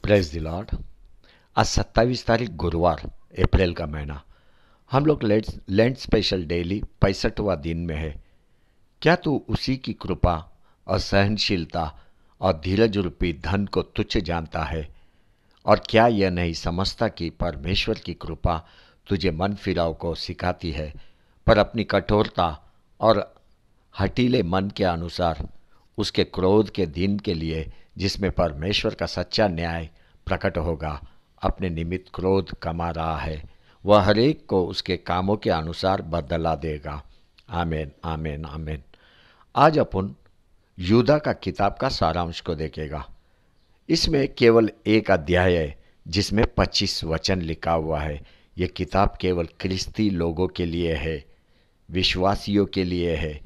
Praise the Lord. आज 27 तारीख गुरुवार, अप्रैल का महीना। हम लोग लैंड स्पेशल डेली 65वां दिन में है। क्या तू उसी की कृपा और सहनशीलता और धीरज रूपी धन को तुच्छ जानता है? और क्या यह नहीं समझता कि परमेश्वर की कृपा तुझे मन फिराव को सिखाती है, पर अपनी कठोरता और हठीले मन के अनुसार उसके क्रोध के दिन के लिए, जिसमें परमेश्वर का सच्चा न्याय प्रकट होगा, अपने निमित्त क्रोध कमा रहा है। वह हरेक को उसके कामों के अनुसार बदला देगा। आमीन, आमीन, आमीन। आज अपन यूदा का किताब का सारांश को देखेगा। इसमें केवल एक अध्याय है जिसमें 25 वचन लिखा हुआ है। यह किताब केवल ख्रिस्ती लोगों के लिए है, विश्वासियों के लिए है।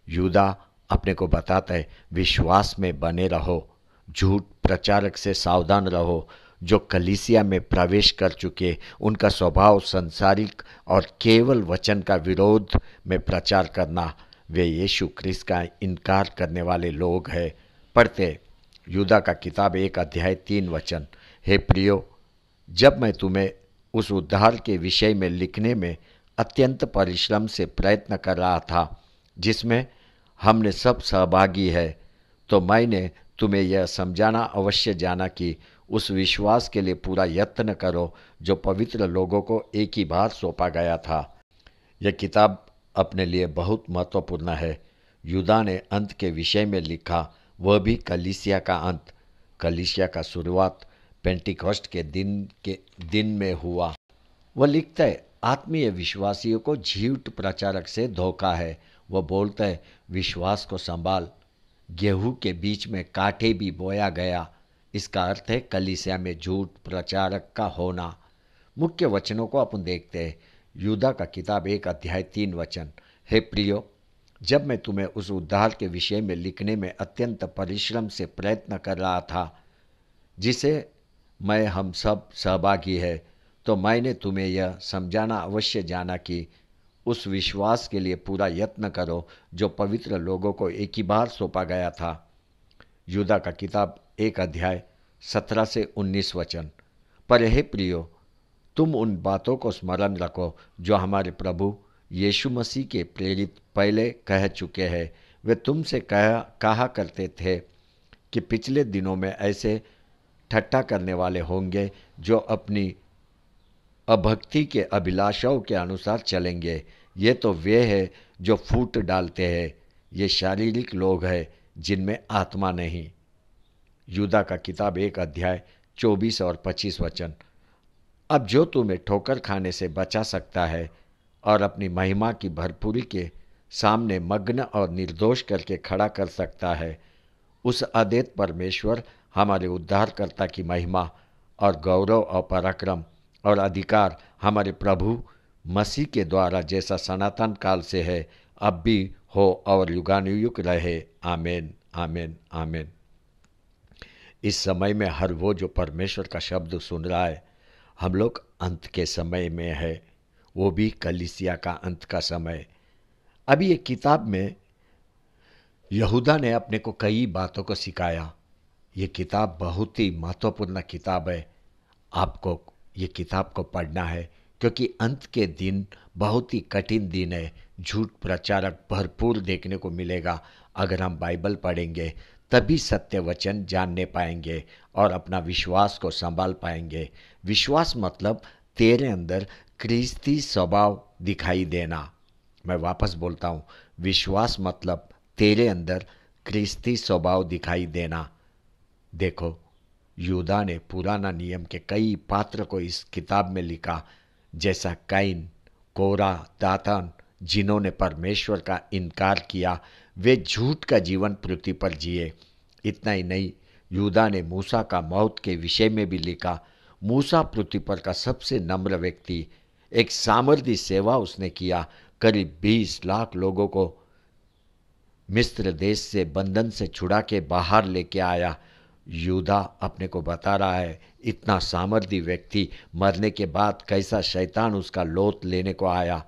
यूदा अपने को बताता है, विश्वास में बने रहो, झूठ प्रचारक से सावधान रहो जो कलीसिया में प्रवेश कर चुके। उनका स्वभाव संसारिक और केवल वचन का विरोध में प्रचार करना। वे यीशु ख्रिस्त का इनकार करने वाले लोग हैं। पढ़ते यूदा का किताब 1 अध्याय 3 वचन। हे प्रियो, जब मैं तुम्हें उस उद्धार के विषय में लिखने में अत्यंत परिश्रम से प्रयत्न कर रहा था जिसमें हमने सब सहभागी है, तो मैंने तुम्हें यह समझाना अवश्य जाना कि उस विश्वास के लिए पूरा यत्न करो जो पवित्र लोगों को एक ही बार सौंपा गया था। यह किताब अपने लिए बहुत महत्वपूर्ण है। यूदा ने अंत के विषय में लिखा, वह भी कलीसिया का अंत। कलीसिया का शुरुआत पेंटिकॉस्ट के दिन में हुआ। वह लिखता है, आत्मीय विश्वासियों को झूठ प्रचारक से धोखा है। वह बोलता है, विश्वास को संभाल, गेहूं के बीच में कांटे भी बोया गया। इसका अर्थ है कलीसिया में झूठ प्रचारक का होना। मुख्य वचनों को अपन देखते हैं। यूदा का किताब 1 अध्याय 3 वचन। हे प्रियो, जब मैं तुम्हें उस उद्धार के विषय में लिखने में अत्यंत परिश्रम से प्रयत्न कर रहा था जिसे मैं हम सब सहभागी है, तो मैंने तुम्हें यह समझाना अवश्य जाना कि उस विश्वास के लिए पूरा यत्न करो जो पवित्र लोगों को एक ही बार सौंपा गया था। यूदा का किताब 1 अध्याय 17 से 19 वचन। पर हे प्रियो, तुम उन बातों को स्मरण रखो जो हमारे प्रभु यीशु मसीह के प्रेरित पहले कह चुके हैं। वे तुमसे कहा करते थे कि पिछले दिनों में ऐसे ठट्ठा करने वाले होंगे जो अपनी अभक्ति के अभिलाषाओं के अनुसार चलेंगे। ये तो वे हैं जो फूट डालते हैं। ये शारीरिक लोग हैं जिनमें आत्मा नहीं। यूदा का किताब 1 अध्याय 24 और 25 वचन। अब जो तुम्हें ठोकर खाने से बचा सकता है और अपनी महिमा की भरपूरी के सामने मग्न और निर्दोष करके खड़ा कर सकता है, उस अद्वैत परमेश्वर हमारे उद्धारकर्ता की महिमा और गौरव और पराक्रम और अधिकार हमारे प्रभु मसीह के द्वारा जैसा सनातन काल से है, अब भी हो और युगानुयुग रहे। आमीन, आमीन, आमीन। इस समय में हर वो जो परमेश्वर का शब्द सुन रहा है, हम लोग अंत के समय में है, वो भी कलीसिया का अंत का समय। अभी ये किताब में यहूदा ने अपने को कई बातों को सिखाया। ये किताब बहुत ही महत्वपूर्ण किताब है। आपको ये किताब को पढ़ना है क्योंकि अंत के दिन बहुत ही कठिन दिन है। झूठ प्रचारक भरपूर देखने को मिलेगा। अगर हम बाइबल पढ़ेंगे तभी सत्य वचन जानने पाएंगे और अपना विश्वास को संभाल पाएंगे। विश्वास मतलब तेरे अंदर ख्रिस्ती स्वभाव दिखाई देना। मैं वापस बोलता हूँ, विश्वास मतलब तेरे अंदर ख्रिस्ती स्वभाव दिखाई देना। देखो, यूदा ने पुराना नियम के कई पात्र को इस किताब में लिखा, जैसा कैन, कोरा, दातान, जिन्होंने परमेश्वर का इनकार किया। वे झूठ का जीवन पृथ्वी पर जिए। इतना ही नहीं, यूदा ने मूसा का मौत के विषय में भी लिखा। मूसा पृथ्वी पर का सबसे नम्र व्यक्ति, एक सामर्थी सेवा उसने किया। करीब 20 लाख लोगों को मिस्र देश से बंधन से छुड़ा के बाहर लेके आया। यूदा अपने को बता रहा है, इतना सामर्थी व्यक्ति मरने के बाद कैसा शैतान उसका लोथ लेने को आया।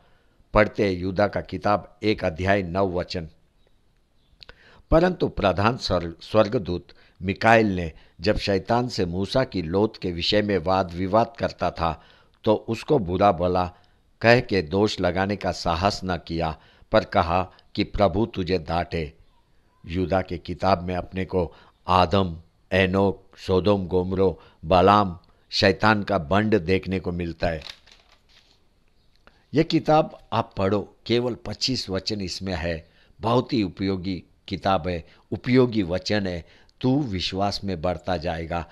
पढ़ते यूदा का किताब 1 अध्याय 9 वचन। परंतु प्रधान स्वर्गदूत मिकाइल ने जब शैतान से मूसा की लौत के विषय में वाद विवाद करता था तो उसको बुरा भला कह के दोष लगाने का साहस न किया, पर कहा कि प्रभु तुझे डांटे। यूदा के किताब में अपने को आदम, एनोक, सोदोम गोमरो, बालाम, शैतान का बंड देखने को मिलता है। यह किताब आप पढ़ो, केवल 25 वचन इसमें है। बहुत ही उपयोगी किताब है, उपयोगी वचन है। तू विश्वास में बढ़ता जाएगा।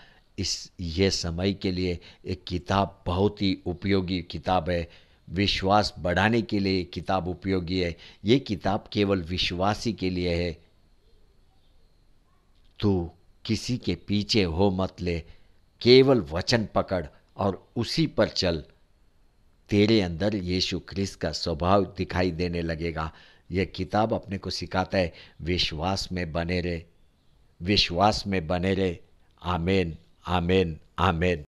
ये समय के लिए एक किताब बहुत ही उपयोगी किताब है। विश्वास बढ़ाने के लिए किताब उपयोगी है। ये किताब केवल विश्वासी के लिए है। तू किसी के पीछे हो मत ले, केवल वचन पकड़ और उसी पर चल। तेरे अंदर यीशु ख्रिस्त का स्वभाव दिखाई देने लगेगा। यह किताब अपने को सिखाता है विश्वास में बने रहे, विश्वास में बने रहे। आमीन, आमीन, आमीन।